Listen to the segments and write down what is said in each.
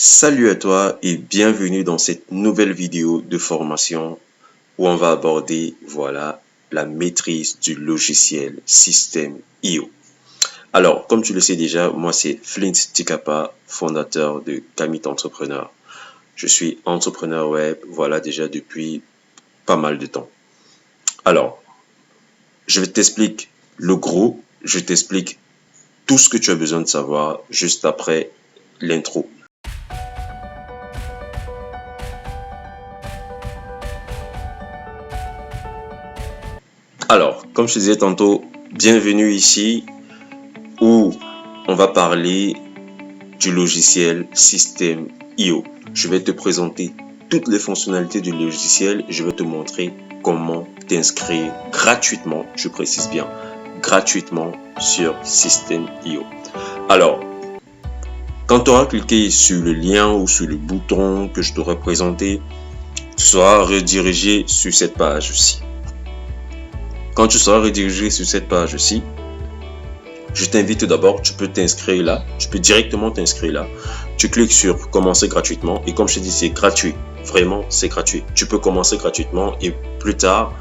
Salut à toi et bienvenue dans cette nouvelle vidéo de formation où on va aborder, la maîtrise du logiciel System.io. Alors, comme tu le sais déjà, moi c'est Flint Tikapa, fondateur de Kamit Entrepreneur. Je suis entrepreneur web, déjà depuis pas mal de temps. Alors, je t'explique le gros, je t'explique tout ce que tu as besoin de savoir juste après l'intro. Alors, comme je te disais tantôt, bienvenue ici où on va parler du logiciel System.io. Je vais te présenter toutes les fonctionnalités du logiciel. Je vais te montrer comment t'inscrire gratuitement, je précise bien, gratuitement sur System.io. Alors, quand tu auras cliqué sur le lien ou sur le bouton que je t'aurai présenté, tu seras redirigé sur cette page-ci. Quand tu seras redirigé sur cette page-ci, je t'invite d'abord, tu peux t'inscrire là, tu peux directement t'inscrire là. Tu cliques sur commencer gratuitement et comme je te dis, c'est gratuit. Vraiment, c'est gratuit. Tu peux commencer gratuitement et plus tard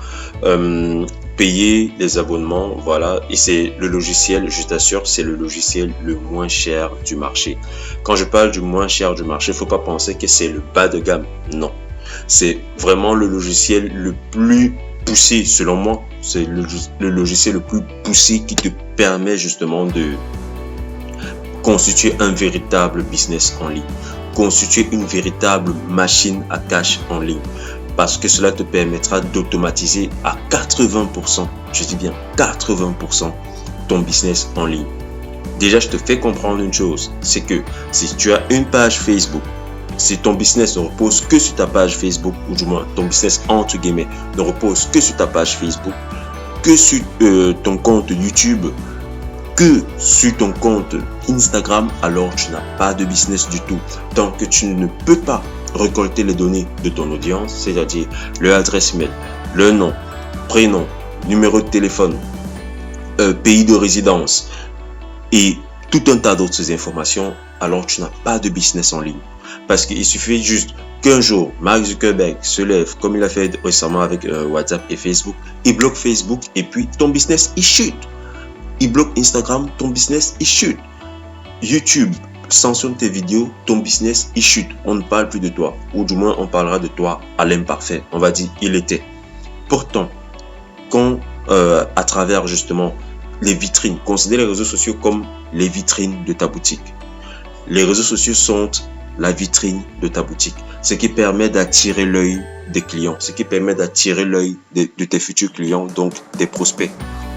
payer les abonnements. Voilà, et c'est le logiciel, je t'assure, c'est le logiciel le moins cher du marché. Quand je parle du moins cher du marché, il ne faut pas penser que c'est le bas de gamme. Non, c'est vraiment le logiciel le plus poussé, selon moi. C'est le logiciel le plus poussé qui te permet justement de constituer un véritable business en ligne, constituer une véritable machine à cash en ligne, parce que cela te permettra d'automatiser à 80%, je dis bien 80%, ton business en ligne. Déjà, je te fais comprendre une chose, c'est que si tu as une page Facebook, si ton business ne repose que sur ta page Facebook, ou du moins ton business entre guillemets ne repose que sur ta page Facebook, que sur ton compte YouTube, que sur ton compte Instagram, alors tu n'as pas de business du tout. Tant que tu ne peux pas récolter les données de ton audience, c'est-à-dire leur adresse mail, leur nom, prénom, numéro de téléphone, pays de résidence et tout un tas d'autres informations, alors tu n'as pas de business en ligne. Parce qu'il suffit juste qu'un jour, Mark Zuckerberg se lève, comme il a fait récemment avec WhatsApp et Facebook, il bloque Facebook et puis ton business, il chute. Il bloque Instagram, ton business, il chute. YouTube sanctionne tes vidéos, ton business, il chute. On ne parle plus de toi. Ou du moins, on parlera de toi à l'imparfait. On va dire, il était. Pourtant, quand à travers justement les vitrines, considère les réseaux sociaux comme les vitrines de ta boutique. Les réseaux sociaux sont la vitrine de ta boutique. Ce qui permet d'attirer l'œil des clients. Ce qui permet d'attirer l'œil de tes futurs clients, donc des prospects.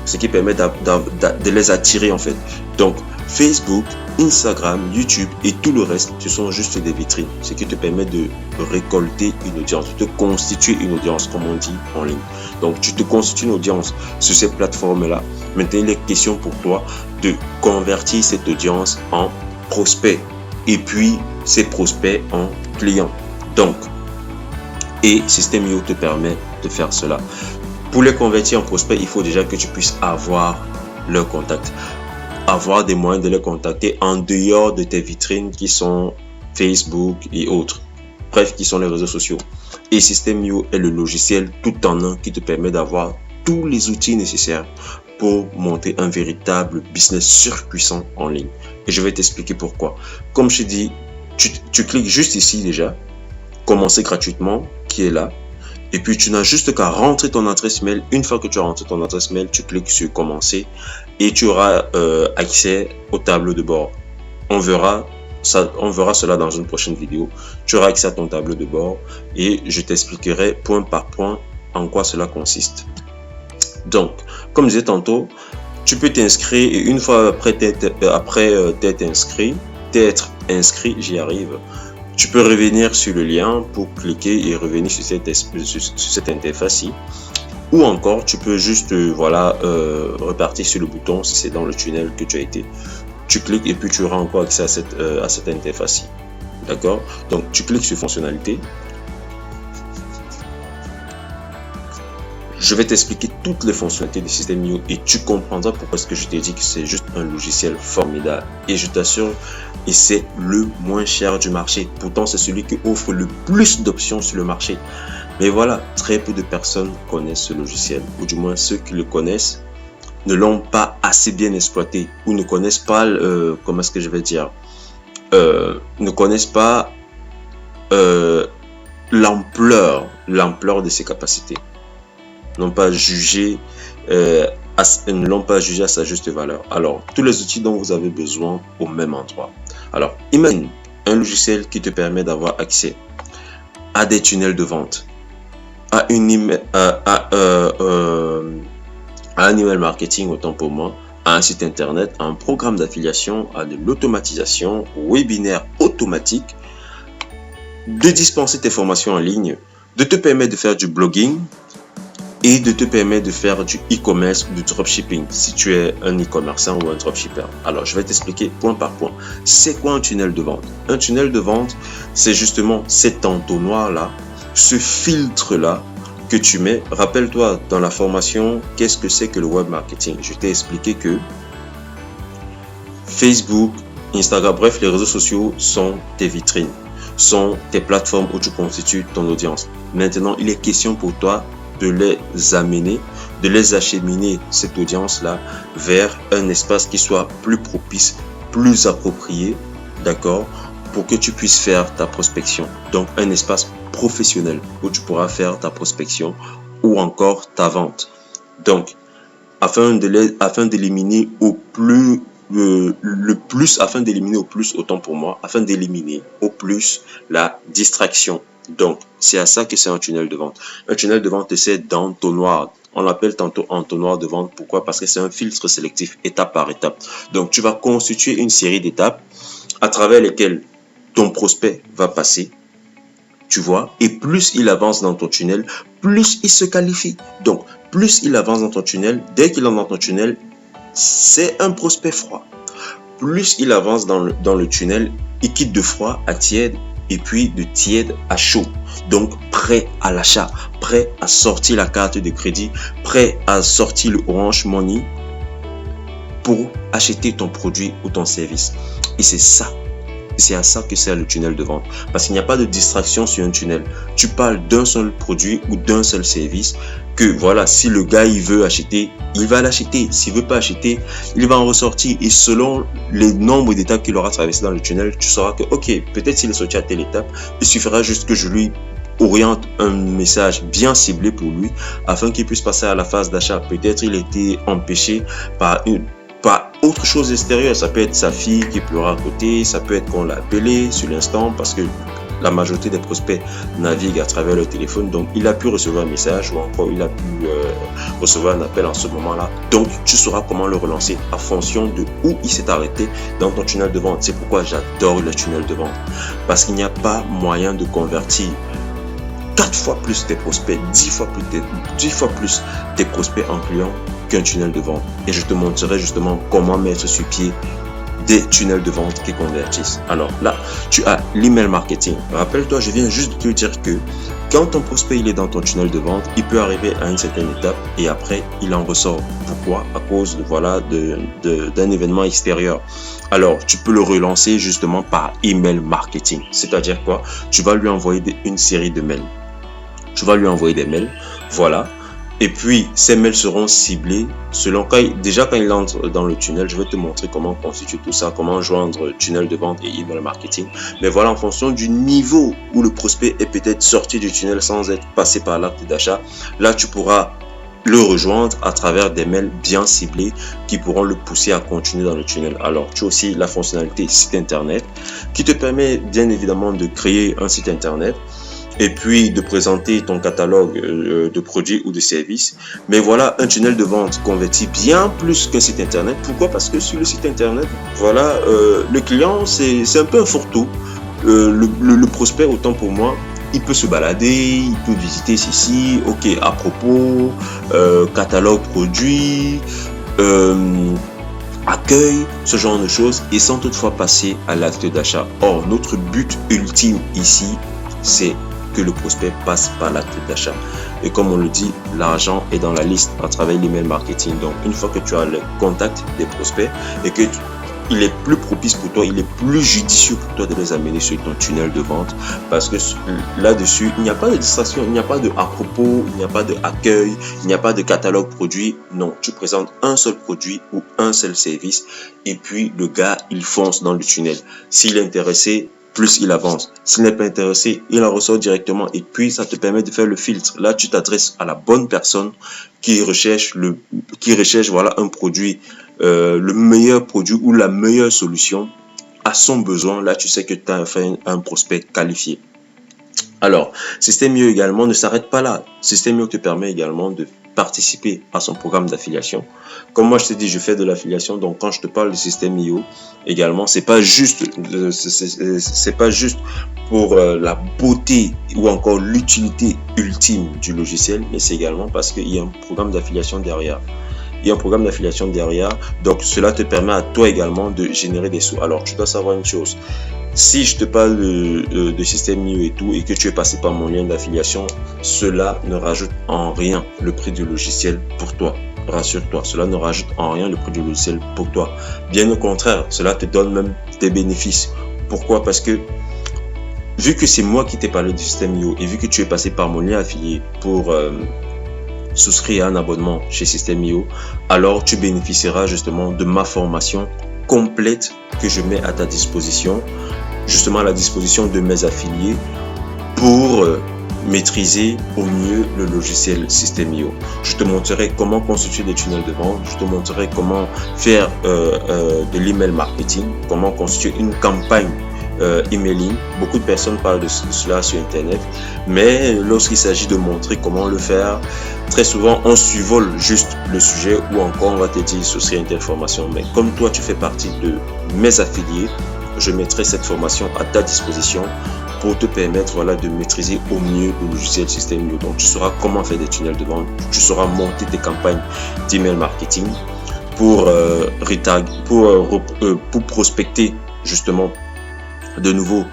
Ce qui permet de les attirer en fait. Donc Facebook, Instagram, YouTube et tout le reste, ce sont juste des vitrines. Ce qui te permet de récolter une audience, de te constituer une audience comme on dit en ligne. Donc tu te constitues une audience sur ces plateformes-là. Maintenant, il est question pour toi de convertir cette audience en prospects et puis ces prospects en clients. Donc, et System.io te permet de faire cela. Pour les convertir en prospects, il faut déjà que tu puisses avoir leur contact. Avoir des moyens de les contacter en dehors de tes vitrines qui sont Facebook et autres. Bref, qui sont les réseaux sociaux. Et System.io est le logiciel tout en un qui te permet d'avoir tous les outils nécessaires pour monter un véritable business surpuissant en ligne. Et je vais t'expliquer pourquoi. Comme je te dis, tu cliques juste ici déjà, commencer gratuitement, qui est là. Et puis, tu n'as juste qu'à rentrer ton adresse mail. Une fois que tu as rentré ton adresse mail, tu cliques sur commencer et tu auras accès au tableau de bord. On verra cela dans une prochaine vidéo. Tu auras accès à ton tableau de bord et je t'expliquerai point par point en quoi cela consiste. Donc, comme je disais tantôt, tu peux t'inscrire et une fois après t'être inscrit, j'y arrive. Tu peux revenir sur le lien pour cliquer et revenir sur cette interface-ci. Ou encore, tu peux juste repartir sur le bouton si c'est dans le tunnel que tu as été. Tu cliques et puis tu auras encore accès à cette interface-ci. D'accord? Donc, tu cliques sur fonctionnalité. Je vais t'expliquer toutes les fonctionnalités du système IO et tu comprendras pourquoi est-ce que je t'ai dit que c'est juste un logiciel formidable. Et je t'assure, et c'est le moins cher du marché. Pourtant, c'est celui qui offre le plus d'options sur le marché. Mais voilà, très peu de personnes connaissent ce logiciel, ou du moins ceux qui le connaissent ne l'ont pas assez bien exploité, ou ne connaissent pas, comment est-ce que je vais dire, ne connaissent pas l'ampleur de ses capacités, n'ont pas jugé, ne l'ont pas jugé à sa juste valeur. Alors, tous les outils dont vous avez besoin au même endroit. Alors, imagine un logiciel qui te permet d'avoir accès à des tunnels de vente, à un email marketing, autant pour moi, à un site internet, à un programme d'affiliation, à de l'automatisation, webinaire automatique, de dispenser tes formations en ligne, de te permettre de faire du blogging et de te permettre de faire du e-commerce ou du dropshipping si tu es un e-commerçant ou un dropshipper. Alors, je vais t'expliquer point par point. C'est quoi un tunnel de vente? Un tunnel de vente, c'est justement cet entonnoir-là, ce filtre-là que tu mets. Rappelle-toi, dans la formation, qu'est-ce que c'est que le web marketing? Je t'ai expliqué que Facebook, Instagram, bref, les réseaux sociaux sont tes vitrines, sont tes plateformes où tu constitues ton audience. Maintenant, il est question pour toi de les amener, de les acheminer, cette audience-là, vers un espace qui soit plus propice, plus approprié, d'accord, pour que tu puisses faire ta prospection. Donc, un espace professionnel où tu pourras faire ta prospection ou encore ta vente. Donc, afin d'éliminer au plus afin d'éliminer au plus, autant pour moi, afin d'éliminer au plus la distraction. Donc, c'est à ça que c'est un tunnel de vente. Un tunnel de vente, c'est d'entonnoir. On l'appelle tantôt entonnoir de vente. Pourquoi? Parce que c'est un filtre sélectif, étape par étape. Donc, tu vas constituer une série d'étapes à travers lesquelles ton prospect va passer. Tu vois, et plus il avance dans ton tunnel, plus il se qualifie. Donc, plus il avance dans ton tunnel, dès qu'il entre dans ton tunnel, c'est un prospect froid. Plus il avance dans le tunnel, il quitte de froid à tiède et puis de tiède à chaud. Donc, prêt à l'achat, prêt à sortir la carte de crédit, prêt à sortir le Orange Money pour acheter ton produit ou ton service. Et c'est ça. C'est à ça que sert le tunnel de vente. Parce qu'il n'y a pas de distraction sur un tunnel. Tu parles d'un seul produit ou d'un seul service que voilà, si le gars il veut acheter, il va l'acheter. S'il veut pas acheter, il va en ressortir. Et selon les nombres d'étapes qu'il aura traversé dans le tunnel, tu sauras que ok, peut-être s'il est sorti à telle étape, il suffira juste que je lui oriente un message bien ciblé pour lui afin qu'il puisse passer à la phase d'achat. Peut-être il a été empêché par autre chose extérieure. Ça peut être sa fille qui pleure à côté, ça peut être qu'on l'a appelé sur l'instant parce que la majorité des prospects naviguent à travers le téléphone, donc il a pu recevoir un message ou encore il a pu recevoir un appel en ce moment-là. Donc tu sauras comment le relancer en fonction de où il s'est arrêté dans ton tunnel de vente. C'est pourquoi j'adore le tunnel de vente, parce qu'il n'y a pas moyen de convertir 4 fois plus tes prospects, 10 fois plus tes prospects en clients qu'un tunnel de vente. Et je te montrerai justement comment mettre sur pied des tunnels de vente qui convertissent. Alors là, tu as l'email marketing. Rappelle-toi, je viens juste de te dire que quand ton prospect il est dans ton tunnel de vente, il peut arriver à une certaine étape et après il en ressort. Pourquoi? À cause d'un événement extérieur. Alors, tu peux le relancer justement par email marketing. C'est-à-dire quoi? Tu vas lui envoyer une série de mails. Tu vas lui envoyer des mails. Voilà. Et puis, ces mails seront ciblés selon quand il entre dans le tunnel. Je vais te montrer comment constituer tout ça, comment joindre tunnel de vente et email marketing. Mais voilà, en fonction du niveau où le prospect est peut-être sorti du tunnel sans être passé par l'acte d'achat, là, tu pourras le rejoindre à travers des mails bien ciblés qui pourront le pousser à continuer dans le tunnel. Alors, tu as aussi la fonctionnalité site internet qui te permet bien évidemment de créer un site internet et puis de présenter ton catalogue de produits ou de services. Mais voilà, un tunnel de vente convertit bien plus qu'un site internet. Pourquoi? Parce que sur le site internet, voilà, le client, c'est un peu un fourre-tout. Le prospect, autant pour moi, il peut se balader, il peut visiter ceci, ok, à propos, catalogue produit, accueil, ce genre de choses, et sans toutefois passer à l'acte d'achat. Or, notre but ultime ici, c'est que le prospect passe par l'acte d'achat. Et comme on le dit, l'argent est dans la liste à travers l'email marketing. Donc, une fois que tu as le contact des prospects et que il est plus propice pour toi, il est plus judicieux pour toi de les amener sur ton tunnel de vente parce que là-dessus, il n'y a pas de distraction, il n'y a pas de à propos, il n'y a pas de accueil, il n'y a pas de catalogue produit. Non, tu présentes un seul produit ou un seul service et puis le gars, il fonce dans le tunnel. S'il est intéressé, plus il avance. S'il n'est pas intéressé, il en ressort directement et puis ça te permet de faire le filtre. Là, tu t'adresses à la bonne personne qui recherche voilà, un produit, le meilleur produit ou la meilleure solution à son besoin. Là, tu sais que tu as fait un prospect qualifié. Alors, Système.io également ne s'arrête pas là. Système.io te permet également de participer à son programme d'affiliation. Comme moi, je t'ai dit, je fais de l'affiliation. Donc, quand je te parle de Système.io également, c'est pas juste pour la beauté ou encore l'utilité ultime du logiciel, mais c'est également parce qu'il y a un programme d'affiliation derrière. Il y a un programme d'affiliation derrière, donc cela te permet à toi également de générer des sous. Alors, tu dois savoir une chose. Si je te parle de Système.io et tout, et que tu es passé par mon lien d'affiliation, cela ne rajoute en rien le prix du logiciel pour toi. Rassure-toi, cela ne rajoute en rien le prix du logiciel pour toi. Bien au contraire, cela te donne même des bénéfices. Pourquoi? Parce que vu que c'est moi qui t'ai parlé du Système.io et vu que tu es passé par mon lien affilié pour souscrire à un abonnement chez Système.io, alors tu bénéficieras justement de ma formation complète que je mets à ta disposition, justement à la disposition de mes affiliés pour maîtriser au mieux le logiciel Système.io. Je te montrerai comment constituer des tunnels de vente, je te montrerai comment faire de l'email marketing, comment constituer une campagne emailing. Beaucoup de personnes parlent de cela sur internet, mais lorsqu'il s'agit de montrer comment le faire, très souvent on survole juste le sujet ou encore on va te dire ce serait une telle formation. Mais comme toi tu fais partie de mes affiliés, je mettrai cette formation à ta disposition pour te permettre voilà, de maîtriser au mieux le logiciel Système.io. Donc tu sauras comment faire des tunnels de vente, tu sauras monter des campagnes d'email marketing pour prospecter justement de nouveau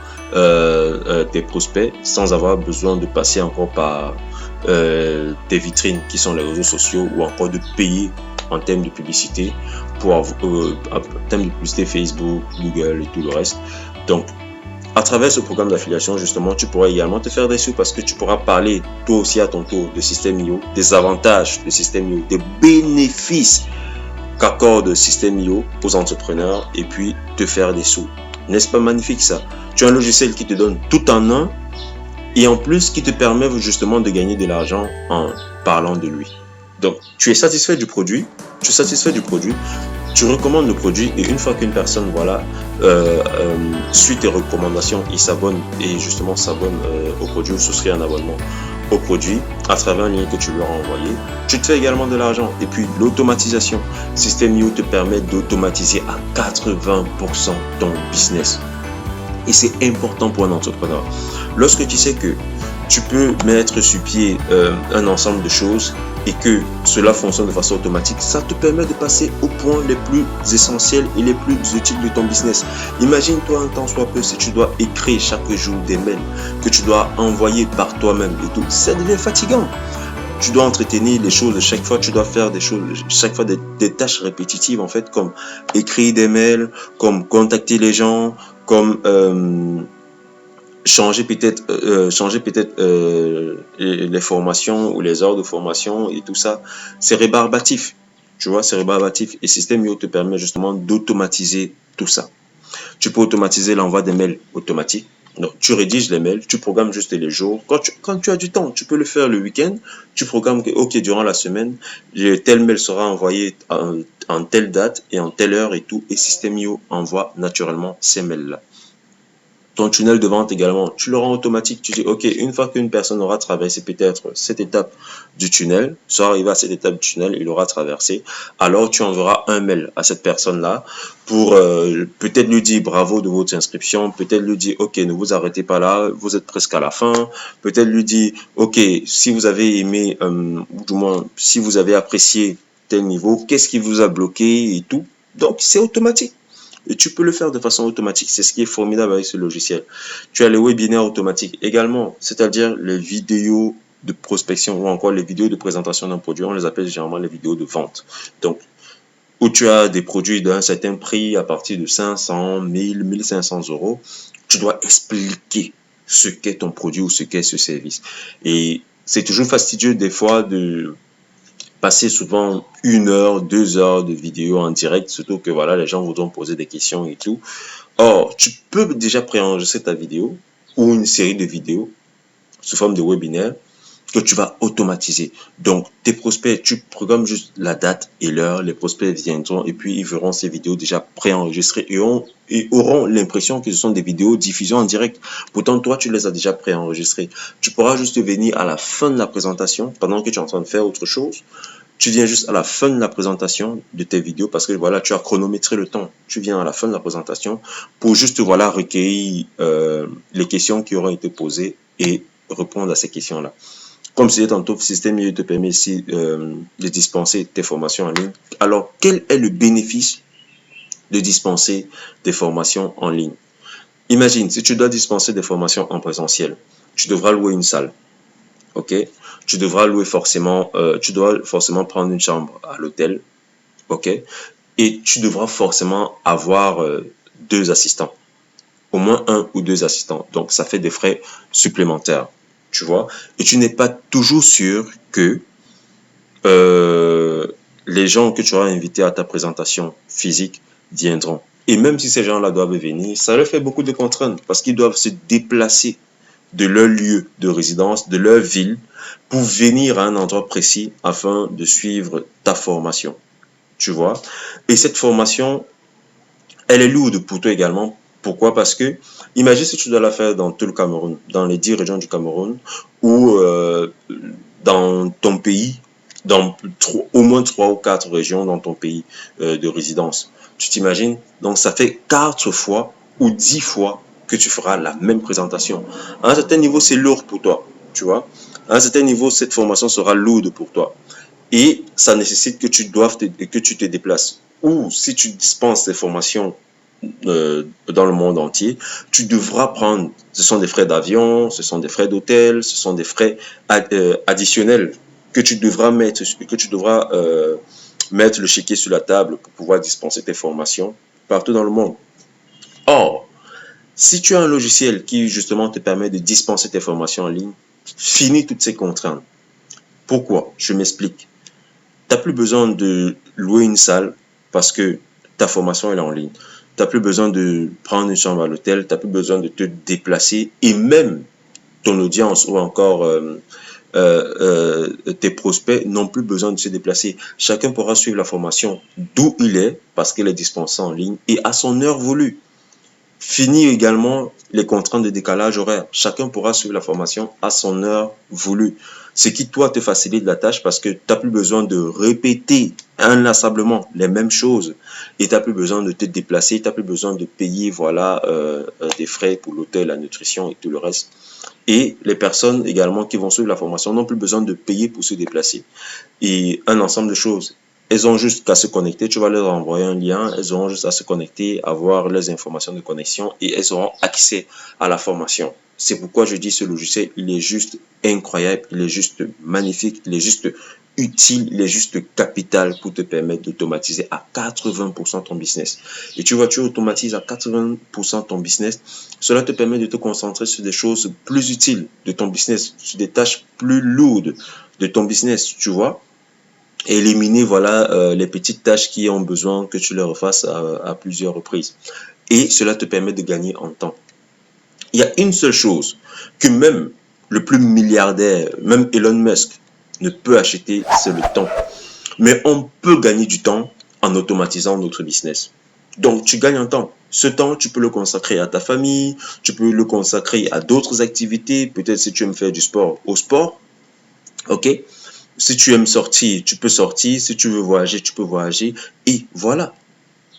tes prospects sans avoir besoin de passer encore par tes vitrines qui sont les réseaux sociaux ou encore de payer en termes de publicité pour en termes de publicité Facebook, Google et tout le reste. Donc à travers ce programme d'affiliation, justement, tu pourras également te faire des sous parce que tu pourras parler toi aussi à ton tour de Système.io, des avantages de Système.io, des bénéfices qu'accorde Système.io aux entrepreneurs et puis te faire des sous. N'est-ce pas magnifique ça? Tu as un logiciel qui te donne tout en un et en plus qui te permet justement de gagner de l'argent en parlant de lui. Donc, tu es satisfait du produit, tu recommandes le produit et une fois qu'une personne voilà suit tes recommandations, il s'abonne et justement s'abonne au produit ou souscrit un abonnement au produit à travers un lien que tu lui as envoyé, tu te fais également de l'argent. Et puis l'automatisation, Système.io te permet d'automatiser à 80% ton business. Et c'est important pour un entrepreneur. Lorsque tu sais que tu peux mettre sur pied un ensemble de choses et que cela fonctionne de façon automatique, ça te permet de passer aux points les plus essentiels et les plus utiles de ton business. Imagine-toi un temps soit peu si tu dois écrire chaque jour des mails que tu dois envoyer par toi-même et tout, ça devient fatigant. Tu dois entretenir les choses chaque fois, tu dois faire des choses, chaque fois des tâches répétitives en fait, comme écrire des mails, comme contacter les gens, comme changer peut-être les formations ou les heures de formation et tout ça. C'est rébarbatif, tu vois, c'est rébarbatif. Et Système.io te permet justement d'automatiser tout ça. Tu peux automatiser l'envoi des mails automatiques. Donc, tu rédiges les mails, tu programmes juste les jours. Quand tu as du temps, tu peux le faire le week-end. Tu programmes que, ok, durant la semaine, tel mail sera envoyé en telle date et en telle heure et tout. Et Système.io envoie naturellement ces mails-là. Ton tunnel de vente également, tu le rends automatique. Tu dis, ok, une fois qu'une personne aura traversé peut-être cette étape du tunnel, soit arrivé à cette étape du tunnel, il aura traversé, alors tu enverras un mail à cette personne-là pour peut-être lui dire bravo de votre inscription, peut-être lui dire, ok, ne vous arrêtez pas là, vous êtes presque à la fin, peut-être lui dire, ok, si vous avez aimé, ou du moins, si vous avez apprécié tel niveau, qu'est-ce qui vous a bloqué et tout. Donc, c'est automatique. Et tu peux le faire de façon automatique. C'est ce qui est formidable avec ce logiciel. Tu as les webinaires automatiques également, c'est-à-dire les vidéos de prospection ou encore les vidéos de présentation d'un produit. On les appelle généralement les vidéos de vente. Donc, où tu as des produits d'un certain prix à partir de 500, 1000, 1500 euros, tu dois expliquer ce qu'est ton produit ou ce qu'est ce service. Et c'est toujours fastidieux des fois de passer souvent 1 heure, 2 heures de vidéo en direct, surtout que voilà, les gens voudront poser des questions et tout. Or, tu peux déjà préenregistrer ta vidéo ou une série de vidéos sous forme de webinaire que tu vas automatiser. Donc, tes prospects, tu programmes juste la date et l'heure, les prospects viendront et puis ils verront ces vidéos déjà préenregistrées et auront l'impression que ce sont des vidéos diffusées en direct. Pourtant, toi, tu les as déjà préenregistrées. Tu pourras juste venir à la fin de la présentation, pendant que tu es en train de faire autre chose. Tu viens juste à la fin de la présentation de tes vidéos parce que voilà, tu as chronométré le temps. Tu viens à la fin de la présentation pour juste voilà recueillir les questions qui auront été posées et répondre à ces questions-là. Comme je disais tantôt, Système IO te permet ici de dispenser tes formations en ligne. Alors, quel est le bénéfice de dispenser des formations en ligne? Imagine, si tu dois dispenser des formations en présentiel, tu devras louer une salle. Ok, tu devras louer forcément, tu dois forcément prendre une chambre à l'hôtel. Ok, et tu devras forcément avoir 2 assistants, au moins 1 ou 2 assistants. Donc, ça fait des frais supplémentaires. Tu vois, et tu n'es pas toujours sûr que les gens que tu auras invités à ta présentation physique viendront. Et même si ces gens-là doivent venir, ça leur fait beaucoup de contraintes parce qu'ils doivent se déplacer de leur lieu de résidence, de leur ville, pour venir à un endroit précis afin de suivre ta formation. Tu vois? Et cette formation, elle est lourde pour toi également. Pourquoi? Parce que, imagine si tu dois la faire dans tout le Cameroun, dans les 10 régions du Cameroun, ou dans ton pays, dans au moins 3 ou 4 régions dans ton pays de résidence. Tu t'imagines? Donc, ça fait 4 fois ou 10 fois que tu feras la même présentation. À un certain niveau, c'est lourd pour toi, tu vois. À un certain niveau, cette formation sera lourde pour toi. Et ça nécessite que que tu te déplaces. Ou si tu dispenses des formations dans le monde entier, tu devras prendre, ce sont des frais d'avion, ce sont des frais d'hôtel, ce sont des frais additionnels que tu devras mettre le chéquier sur la table pour pouvoir dispenser tes formations partout dans le monde. Or, si tu as un logiciel qui justement te permet de dispenser tes formations en ligne, finis toutes ces contraintes. Pourquoi? Je m'explique. Tu n'as plus besoin de louer une salle parce que ta formation est en ligne. Tu n'as plus besoin de prendre une chambre à l'hôtel, tu n'as plus besoin de te déplacer et même ton audience ou encore tes prospects n'ont plus besoin de se déplacer. Chacun pourra suivre la formation d'où il est parce qu'elle est dispensée en ligne et à son heure voulue. Fini également les contraintes de décalage horaire. Chacun pourra suivre la formation à son heure voulue. Ce qui, toi, te facilite la tâche parce que tu n'as plus besoin de répéter inlassablement les mêmes choses. Et tu n'as plus besoin de te déplacer, tu n'as plus besoin de payer voilà, des frais pour l'hôtel, la nutrition et tout le reste. Et les personnes également qui vont suivre la formation n'ont plus besoin de payer pour se déplacer. Et un ensemble de choses. Elles ont juste qu'à se connecter, tu vas leur envoyer un lien, elles auront juste à se connecter, avoir les informations de connexion et elles auront accès à la formation. C'est pourquoi je dis ce logiciel, il est juste incroyable, il est juste magnifique, il est juste utile, il est juste capital pour te permettre d'automatiser à 80% ton business. Et tu vois, tu automatises à 80% ton business, cela te permet de te concentrer sur des choses plus utiles de ton business, sur des tâches plus lourdes de ton business, tu vois. Et éliminer voilà les petites tâches qui ont besoin que tu les refasses à plusieurs reprises. Et cela te permet de gagner en temps. Il y a une seule chose que même le plus milliardaire, même Elon Musk, ne peut acheter, c'est le temps. Mais on peut gagner du temps en automatisant notre business. Donc, tu gagnes en temps. Ce temps, tu peux le consacrer à ta famille, tu peux le consacrer à d'autres activités. Peut-être si tu aimes faire du sport, au sport. Ok? Si tu aimes sortir, tu peux sortir. Si tu veux voyager, tu peux voyager. Et voilà.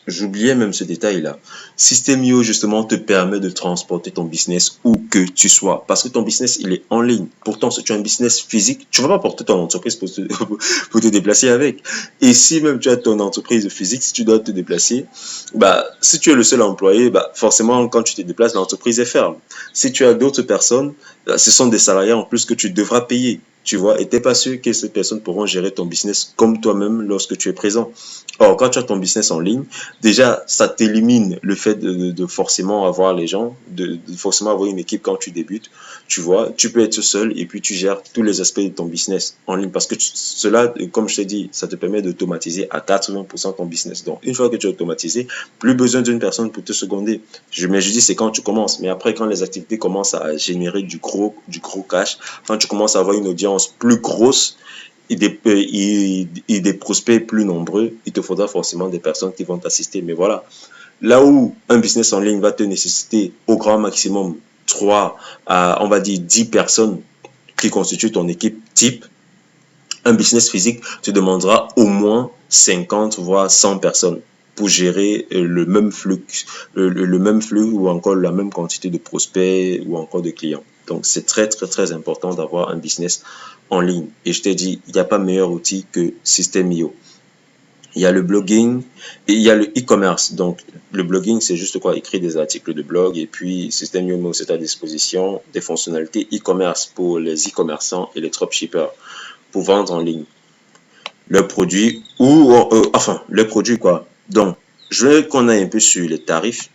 j'oubliais même ce détail-là. System.io, justement, te permet de transporter ton business où que tu sois. Parce que ton business, il est en ligne. Pourtant, si tu as un business physique, tu ne vas pas porter ton entreprise pour te déplacer avec. Et si même tu as ton entreprise physique, si tu dois te déplacer, bah, si tu es le seul employé, bah, forcément, quand tu te déplaces, l'entreprise est ferme. Si tu as d'autres personnes, ce sont des salariés en plus que tu devras payer. Tu vois, et t'es pas sûr que ces personnes pourront gérer ton business comme toi-même lorsque tu es présent. Or, quand tu as ton business en ligne, déjà, ça t'élimine le fait de forcément avoir les gens, de forcément avoir une équipe quand tu débutes. Tu vois, tu peux être seul et puis tu gères tous les aspects de ton business en ligne parce que cela, comme je t'ai dit, ça te permet d'automatiser à 80% ton business. Donc, une fois que tu as automatisé, plus besoin d'une personne pour te seconder. Mais je dis, c'est quand tu commences. Mais après, quand les activités commencent à générer du gros cash, quand tu commences à avoir une audience plus grosse, et des prospects plus nombreux, il te faudra forcément des personnes qui vont t'assister. Mais voilà, là où un business en ligne va te nécessiter au grand maximum 3 à, on va dire, 10 personnes qui constituent ton équipe type, un business physique te demandera au moins 50 voire 100 personnes pour gérer le même flux ou encore la même quantité de prospects ou encore de clients. Donc, c'est très, très, très important d'avoir un business en ligne. Et je t'ai dit, il n'y a pas meilleur outil que System.io. Il y a le blogging et il y a le e-commerce. Donc, le blogging, c'est juste quoi? Écrire des articles de blog et puis System.io met à disposition des fonctionnalités e-commerce pour les e-commerçants et les dropshippers pour vendre en ligne leurs produits ou enfin leurs produits quoi. Donc, je veux qu'on aille un peu sur les tarifs.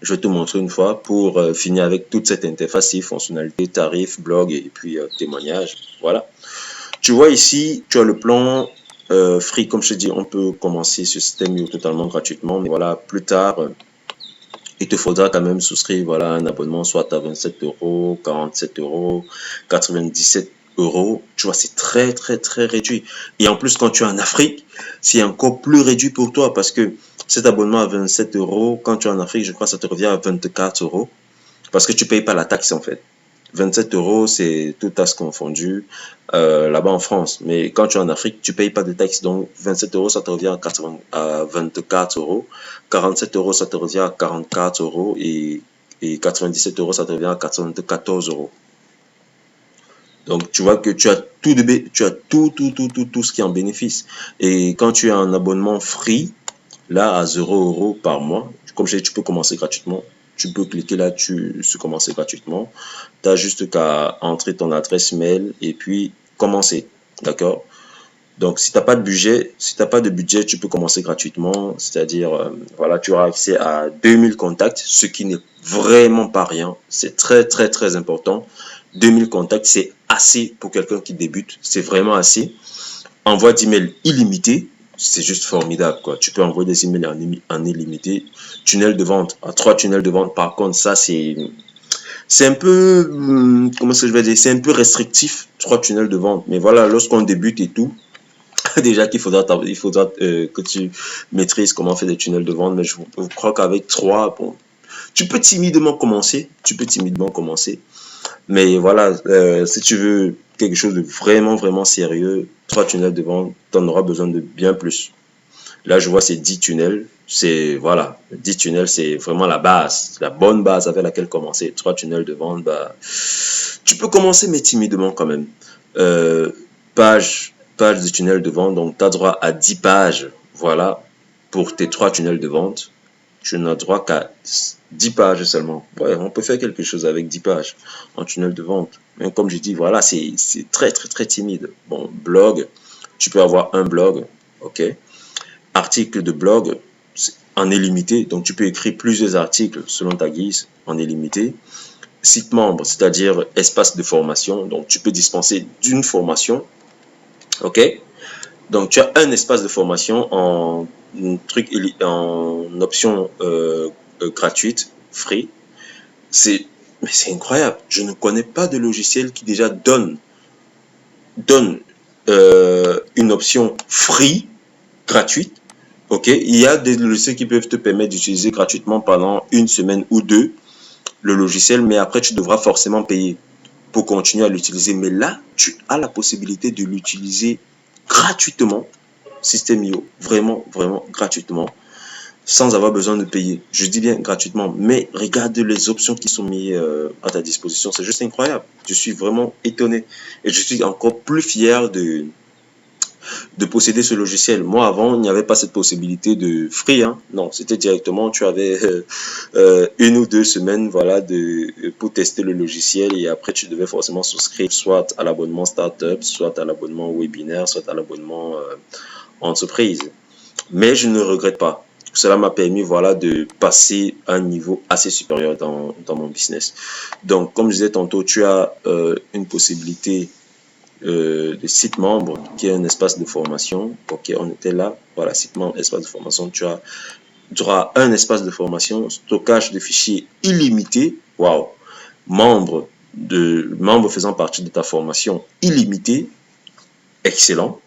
Je vais te montrer une fois pour finir avec toute cette interface, fonctionnalité, tarifs, blog et puis témoignage. Voilà. Tu vois ici, tu as le plan free. Comme je te dis, on peut commencer ce système totalement gratuitement. Mais voilà, plus tard, il te faudra quand même souscrire voilà, un abonnement soit à 27 euros, 47 euros, 97 euros. Tu vois, c'est très, très, très réduit. Et en plus, quand tu es en Afrique, c'est encore plus réduit pour toi parce que cet abonnement à 27 euros, quand tu es en Afrique, je crois que ça te revient à 24 euros parce que tu ne payes pas la taxe en fait. 27 euros, c'est tout taxe confondu là-bas en France. Mais quand tu es en Afrique, tu ne payes pas de taxes. Donc, 27 euros, ça te revient à 24 euros. 47 euros, ça te revient à 44 euros. Et 97 euros, ça te revient à 94 euros. Donc, tu vois que tu as tout ce qui est en bénéfice. Et quand tu as un abonnement free, là, à 0 euros par mois, comme je dis, tu peux commencer gratuitement. Tu peux cliquer là, tu commencer gratuitement. Tu as juste qu'à entrer ton adresse mail et puis commencer. D'accord? Donc, si tu n'as pas de budget, tu peux commencer gratuitement. C'est-à-dire, voilà, tu auras accès à 2000 contacts, ce qui n'est vraiment pas rien. C'est très, très, très important. 2000 contacts, c'est assez pour quelqu'un qui débute. C'est vraiment assez. Envoi d'email illimité. C'est juste formidable, quoi. Tu peux envoyer des emails en illimité. Tunnel de vente, à 3 tunnels de vente. Par contre, ça, c'est un peu, comment ça je vais dire, c'est un peu restrictif, 3 tunnels de vente. Mais voilà, lorsqu'on débute et tout, déjà il faudra que tu maîtrises comment faire des tunnels de vente. Mais je crois qu'avec 3, bon, tu peux timidement commencer. Mais voilà, si tu veux quelque chose de vraiment, vraiment sérieux, 3 tunnels de vente, tu en auras besoin de bien plus. Là, je vois c'est 10 tunnels. C'est, voilà, 10 tunnels, c'est vraiment la base, la bonne base avec laquelle commencer. 3 tunnels de vente, bah, tu peux commencer, mais timidement quand même. Euh, page de tunnel de vente, donc tu as droit à 10 pages, voilà, pour tes 3 tunnels de vente. Tu n'as droit qu'à 10 pages seulement. Ouais, on peut faire quelque chose avec 10 pages en tunnel de vente. Mais comme je dis, voilà, c'est très, très, très timide. Bon, blog, tu peux avoir un blog, ok. Article de blog, en illimité, donc tu peux écrire plusieurs articles selon ta guise, en illimité. Site membre, c'est-à-dire espace de formation, donc tu peux dispenser d'une formation, ok. Donc tu as un espace de formation en option gratuite, free. Mais c'est incroyable. Je ne connais pas de logiciel qui déjà donne une option free, gratuite. Ok, il y a des logiciels qui peuvent te permettre d'utiliser gratuitement pendant une semaine ou deux le logiciel, mais après tu devras forcément payer pour continuer à l'utiliser. Mais là, tu as la possibilité de l'utiliser gratuitement. System.io, vraiment, vraiment gratuitement. sans avoir besoin de payer. Je dis bien gratuitement, mais regarde les options qui sont mises à ta disposition. C'est juste incroyable. Je suis vraiment étonné et je suis encore plus fier de posséder ce logiciel. Moi, avant, il n'y avait pas cette possibilité de free. Hein. Non, c'était directement, tu avais 1 ou 2 semaines voilà, pour tester le logiciel et après, tu devais forcément souscrire soit à l'abonnement startup, soit à l'abonnement webinaire, soit à l'abonnement entreprise. Mais je ne regrette pas. Cela m'a permis voilà, de passer à un niveau assez supérieur dans mon business. Donc, comme je disais tantôt, tu as une possibilité de site membre qui est un espace de formation. Ok, on était là. Voilà, site membre, espace de formation. Tu auras un espace de formation, stockage de fichiers illimité. Waouh! Membres faisant partie de ta formation illimité. Excellent.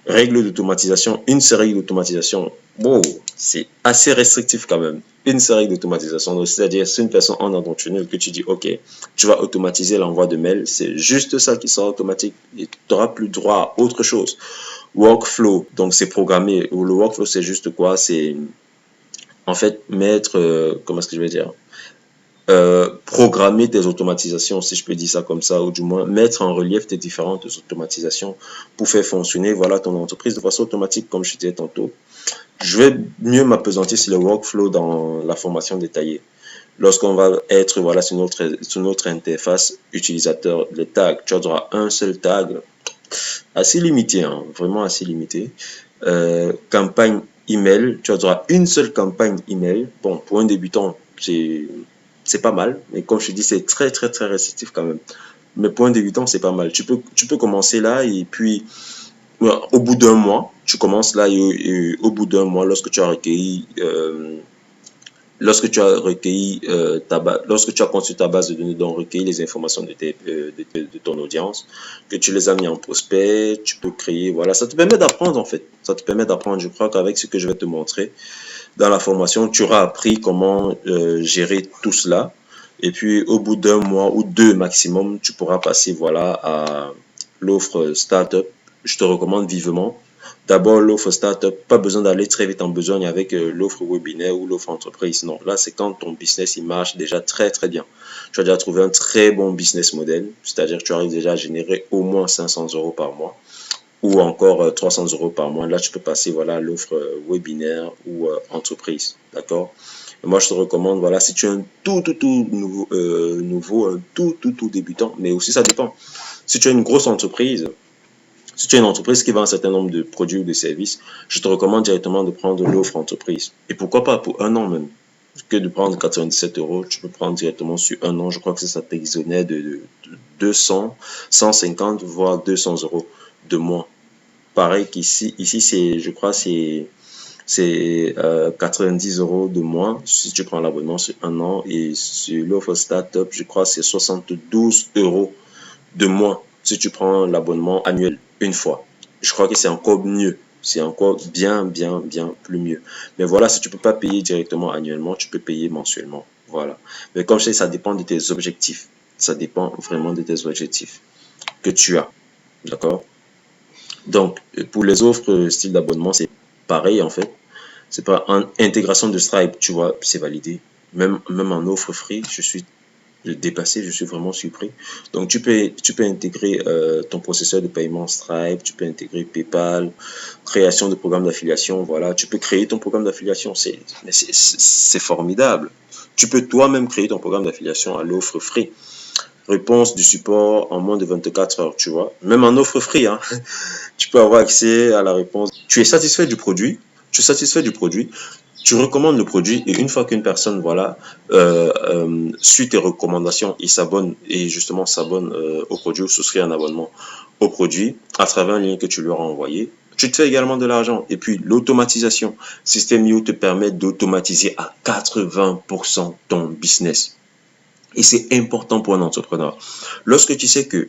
Règles d'automatisation, une série d'automatisation. Wow, c'est assez restrictif quand même. Une série d'automatisation, c'est-à-dire si une personne entre dans ton tunnel que tu dis, ok, tu vas automatiser l'envoi de mails, c'est juste ça qui sera automatique et tu n'auras plus droit à autre chose. Workflow, donc c'est programmé. Le workflow, c'est juste quoi? C'est en fait mettre, comment est-ce que je vais dire? Programmer tes automatisations, si je peux dire ça comme ça, ou du moins mettre en relief tes différentes automatisations pour faire fonctionner voilà, ton entreprise de façon automatique, comme je disais tantôt. Je vais mieux m'appesantir sur le workflow dans la formation détaillée. Lorsqu'on va être voilà, sur notre interface utilisateur, les tags, tu auras un seul tag assez limité, hein, vraiment assez limité. Campagne email, tu auras une seule campagne email. Bon, pour un débutant, c'est pas mal, mais comme je te dis, c'est très très très restrictif quand même. Mais pour un débutant, c'est pas mal. Tu peux commencer là et puis au bout d'un mois, tu commences là et au bout d'un mois, lorsque tu as recueilli lorsque tu as construit ta base de données, donc recueilli les informations de ton audience, que tu les as mis en prospect, tu peux créer, voilà, ça te permet d'apprendre en fait. Ça te permet d'apprendre. Je crois qu'avec ce que je vais te montrer dans la formation, tu auras appris comment gérer tout cela. Et puis au bout d'un mois ou 2 maximum, tu pourras passer voilà à l'offre startup. Je te recommande vivement. D'abord, l'offre startup, pas besoin d'aller très vite en besogne avec l'offre webinaire ou l'offre entreprise. Non, là, c'est quand ton business, il marche déjà très, très bien. Tu as déjà trouvé un très bon business model, c'est-à-dire que tu arrives déjà à générer au moins 500 euros par mois ou encore 300 euros par mois. Là, tu peux passer voilà l'offre webinaire ou entreprise, d'accord? Moi, je te recommande, voilà, si tu es un tout nouveau, un tout débutant, mais aussi ça dépend. Si tu as une grosse entreprise, si tu es une entreprise qui vend un certain nombre de produits ou de services, je te recommande directement de prendre l'offre entreprise. Et pourquoi pas pour un an même. Que de prendre 97 euros, tu peux prendre directement sur un an. Je crois que ça t'exonère de 200, 150, voire 200 euros de moins. Pareil qu'ici, c'est, je crois, c'est 90 euros de moins si tu prends l'abonnement sur un an. Et sur l'offre startup, je crois, c'est 72 euros de moins si tu prends l'abonnement annuel une fois. Je crois que c'est encore mieux. C'est encore bien plus mieux. Mais voilà, si tu peux pas payer directement annuellement, tu peux payer mensuellement. Voilà. Mais comme je sais, ça dépend de tes objectifs. Ça dépend vraiment de tes objectifs que tu as. D'accord? Donc, pour les offres style d'abonnement, c'est pareil en fait. C'est pas en intégration de Stripe, tu vois, c'est validé. Même en offre free, je suis dépassé, je suis vraiment surpris. Donc, tu peux intégrer ton processeur de paiement Stripe, tu peux intégrer PayPal, création de programme d'affiliation, voilà. Tu peux créer ton programme d'affiliation, c'est formidable. Tu peux toi-même créer ton programme d'affiliation à l'offre free. Réponse du support en moins de 24 heures, tu vois. Même en offre free, hein, tu peux avoir accès à la réponse. Tu es satisfait du produit, tu recommandes le produit et une fois qu'une personne voilà suit tes recommandations et justement s'abonne au produit ou souscrit un abonnement au produit à travers un lien que tu leur as envoyé, tu te fais également de l'argent. Et puis l'automatisation, System.io te permet d'automatiser à 80% ton business. Et c'est important pour un entrepreneur. Lorsque tu sais que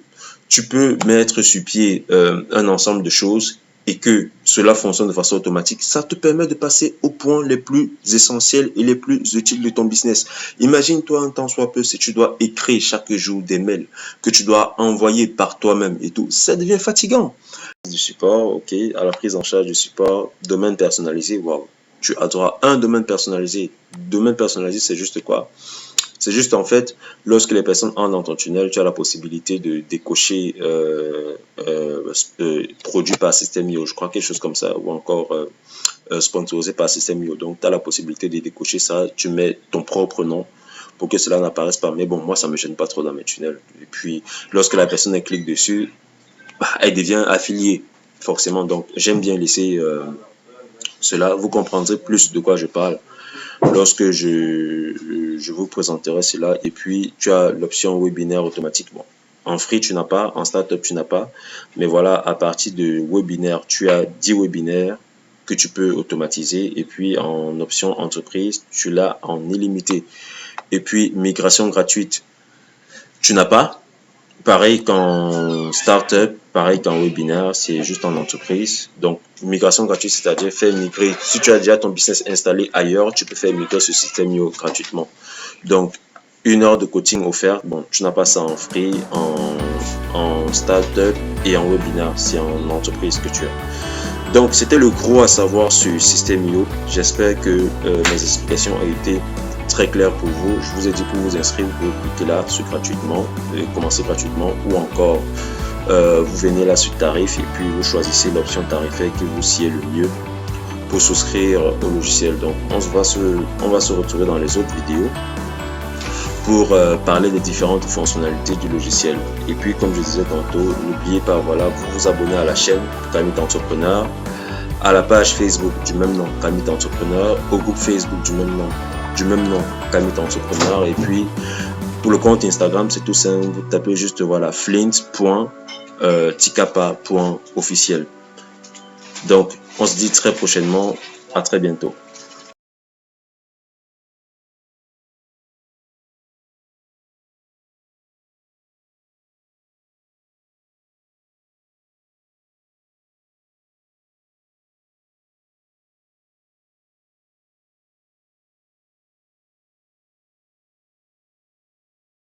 tu peux mettre sur pied un ensemble de choses et que cela fonctionne de façon automatique, ça te permet de passer aux points les plus essentiels et les plus utiles de ton business. Imagine-toi un temps soit peu si tu dois écrire chaque jour des mails que tu dois envoyer par toi-même et tout. Ça devient fatigant. Du support, ok, à la prise en charge du support, domaine personnalisé, waouh. tu auras un domaine personnalisé. Domaine personnalisé, c'est juste quoi? C'est juste en fait, lorsque les personnes entrent dans ton tunnel, tu as la possibilité de décocher produit par System.io, je crois quelque chose comme ça, ou encore sponsorisé par System.io. Donc, tu as la possibilité de décocher ça, tu mets ton propre nom pour que cela n'apparaisse pas. Mais bon, moi, ça me gêne pas trop dans mes tunnels. Et puis, lorsque la personne elle clique dessus, elle devient affiliée, forcément. Donc, j'aime bien laisser cela. Vous comprendrez plus de quoi je parle lorsque je vous présenterai cela. Et puis, tu as l'option webinaire automatiquement. En free, tu n'as pas. En startup, tu n'as pas. Mais voilà, à partir de webinaire, tu as 10 webinaires que tu peux automatiser. Et puis, en option entreprise, tu l'as en illimité. Et puis, migration gratuite, tu n'as pas. Pareil qu'en startup, pareil qu'en webinaire, c'est juste en entreprise. Donc, migration gratuite, c'est-à-dire faire migrer. Si tu as déjà ton business installé ailleurs, tu peux faire migrer ce System.io gratuitement. Donc, 1 heure de coaching offert. Bon, tu n'as pas ça en free, en startup et en webinaire. C'est en entreprise que tu as. Donc, c'était le gros à savoir sur System.io. J'espère que mes explications ont été très clair pour vous. Je vous ai dit pour vous inscrire, vous pouvez cliquer là sur gratuitement, commencer gratuitement, ou encore vous venez là sur tarif et puis vous choisissez l'option tarifaire qui vous sied le mieux pour souscrire au logiciel. Donc on va se retrouver dans les autres vidéos pour parler des différentes fonctionnalités du logiciel. Et puis comme je disais tantôt, n'oubliez pas, voilà, vous vous abonnez à la chaîne Kamit Entrepreneur, à la page Facebook du même nom, Kamit Entrepreneur, au groupe Facebook du même nom, Kamit Entrepreneur. Et puis pour le compte Instagram, c'est tout simple, vous tapez juste voilà flint.tikapa.officiel. Donc on se dit très prochainement, à très bientôt.